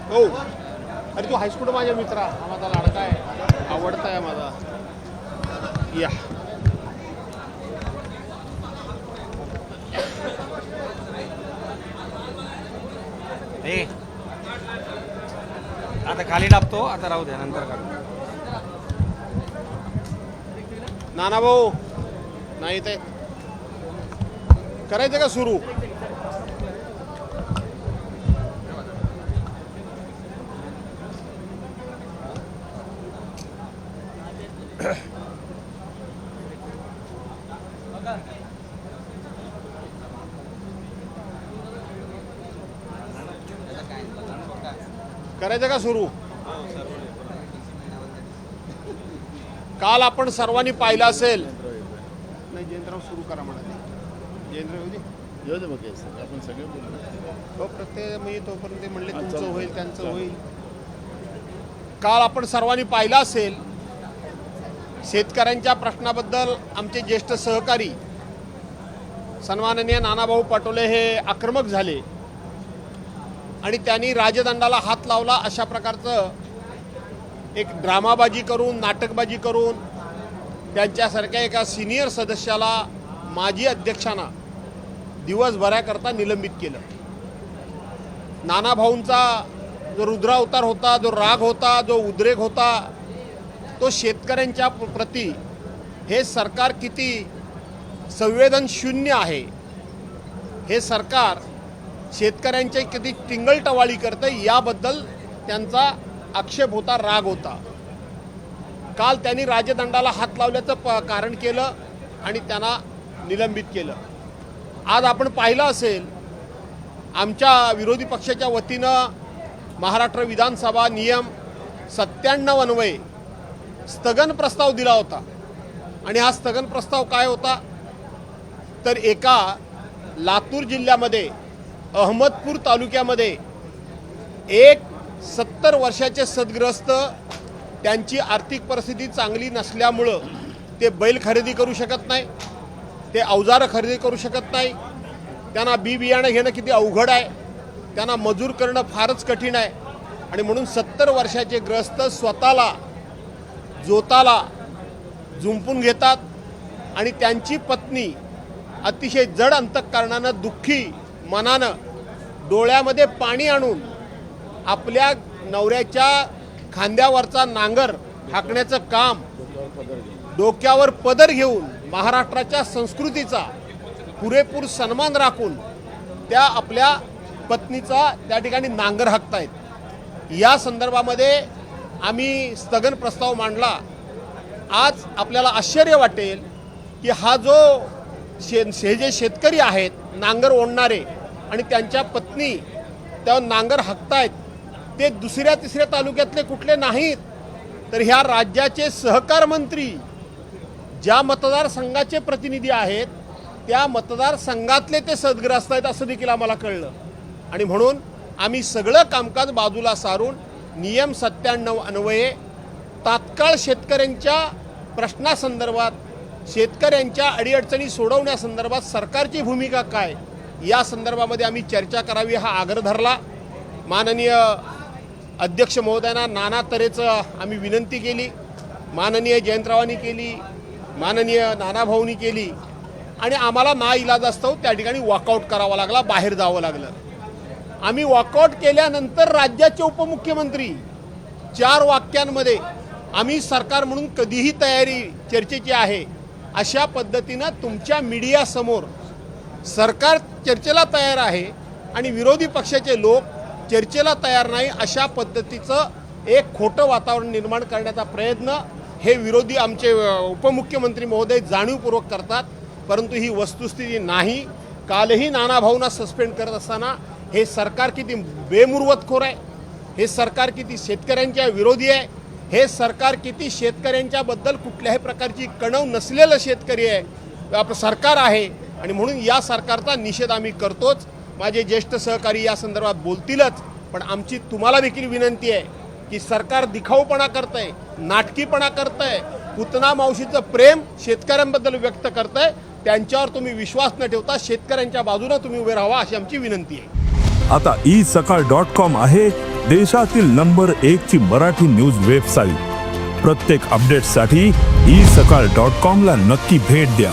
हो. अरे तू हायस्कूल माझ्या मित्रा, हा माझा लाडका आहे, आवडता आहे माझा. या ए आता खाली टाकतो, आता राहू द्या, नंतर काढू. नाना भाऊ नाही ते करायचं का सुरू? करायचं का सुरू? काल आपण सर्वांनी पाहिलं असेल. नाही जयंतराव सुरू करा म्हणा. जयंतराव येऊ दे बघ आपण सगळे हो प्रत्येक मी तोपर्यंत ते म्हणले तुमचं होईल त्यांचं होईल. काल आपण सर्वांनी पाहिलं असेल शेतकऱ्यांच्या प्रश्नाबद्दल आमचे ज्येष्ठ सहकारी सन्माननीय नानाभाऊ पटोले हे आक्रमक झाले आणि त्यांनी राजदंडाला हात लावला. अशा प्रकारचं एक ड्रामाबाजी करून नाटकबाजी करून त्यांच्यासारख्या एका सिनियर सदस्याला माजी अध्यक्षांना दिवसभराकरता निलंबित केलं. नानाभाऊंचा जो रुद्रावतार होता, जो राग होता, जो उद्रेक होता, तो शेतकऱ्यांच्या प्रती हे सरकार किती संवेदनशून्य आहे, हे सरकार शेतकऱ्यांची किती टिंगलटवाळी करते याबद्दल त्यांचा आक्षेप होता, राग होता. काल त्यांनी राजदंडाला हात लावल्याचं कारण केलं आणि त्यांना निलंबित केलं. आज आपण पाहिलं असेल आमच्या विरोधी पक्षाच्या वतीनं महाराष्ट्र विधानसभा नियम 97 अन्वये स्थगन प्रस्ताव दिला होता. आणि हा स्थगन प्रस्ताव काय होता तर एका लातूर जिल्ह्यामध्ये अहमदपूर तालुक्यामध्ये एक 70 वर्षाचे सद्ग्रस्त त्यांची आर्थिक परिस्थिती चांगली नसल्यामुळं ते बैल खरेदी करू शकत नाही, ते अवजारं खरेदी करू शकत नाही, त्यांना बी बियाणं घेणं किती अवघड आहे, त्यांना मजूर करणं फारच कठीण आहे. आणि म्हणून 70 वर्षाचे ग्रस्त स्वतःला जोताला जुंपून घेतात आणि त्यांची पत्नी अतिशय जड अंतःकरणानं दुःखी मनानं डोळ्यामध्ये पाणी आणून आपल्या नवऱ्याच्या खांद्यावरचा नांगर हाकण्याचं काम, डोक्यावर पदर घेऊन महाराष्ट्राच्या संस्कृतीचा पुरेपूर सन्मान राखून त्या आपल्या पत्नीचा त्या ठिकाणी नांगर हाकतायत. या संदर्भामध्ये आम्ही स्थगन प्रस्ताव मांडला. आज आपल्याला आश्चर्य वाटेल की हा जो जे शेतकरी आहेत नांगर ओढणारे आणि त्यांच्या पत्नी त्या नांगर हाकतायत ते दुसऱ्या तिसऱ्या तालुक्यातले कुठले नाहीत, तर ह्या राज्याचे सहकार मंत्री ज्या मतदारसंघाचे प्रतिनिधी आहेत त्या मतदारसंघातले ते सद्ग्रस्त आहेत असं देखील आम्हाला कळलं. आणि म्हणून आम्ही सगळं कामकाज बाजूला सारून नियम 97 अन्वये तात्काळ शेतकऱ्यांच्या प्रश्नासंदर्भात, शेतकऱ्यांच्या अडीअडचणी सोडवण्यासंदर्भात सरकारची भूमिका काय या संदर्भामध्ये आम्ही चर्चा करावी हा आग्रह धरला. माननीय अध्यक्ष महोदयांना नाना तऱ्हेचं आम्ही विनंती केली, माननीय जयंतरावांनी केली, माननीय नानाभाऊंनी केली आणि आम्हाला नाइलाजास्तव त्या ठिकाणी वॉकआउट करावा लागला, बाहेर जावं लागलं. आम्ही वॉकआउट केल्यानंतर राज्याचे उपमुख्यमंत्री 4 वाक्यांमध्ये आम्ही सरकार म्हणून कधीही तयारी चर्चेची आहे अशा पद्धतीनं तुमच्या मीडियासमोर सरकार चर्चेला तयार आहे आणि विरोधी पक्षाचे लोक चर्चेला तयार नाही अशा पद्धतीचं एक खोटं वातावरण निर्माण करण्याचा प्रयत्न हे विरोधी आमचे उपमुख्यमंत्री महोदय जाणीवपूर्वक करतात. परंतु ही वस्तुस्थिती नाही. कालही नानाभाऊंना सस्पेंड करत असताना हे सरकार किती बेमुरवतखोर आहे, हे सरकार किती शेतकऱ्यांच्या विरोधी आहे, हे सरकार किती शेतकऱ्यांच्याबद्दल कुठल्याही प्रकारची कणव नसलेलं शेतकरी आहे आपलं सरकार आहे. आणि म्हणून या सरकारचा निषेध आम्ही करतोच. माझे ज्येष्ठ सहकारी या संदर्भात बोलतीलच, पण आमची तुम्हाला देखील विनंती आहे की सरकार दिखाऊपणा करतंय, नाटकीपणा करतंय, पुतना मावशीचं प्रेम शेतकऱ्यांबद्दल व्यक्त करतंय, त्यांच्यावर तुम्ही विश्वास न ठेवता शेतकऱ्यांच्या बाजूने तुम्ही उभे राहावा अशी आमची विनंती आहे. आता isakal.com आहे देशातील नंबर 1 ची मराठी न्यूज वेबसाईट. प्रत्येक अपडेटसाठी isakal.com ला नक्की भेट द्या.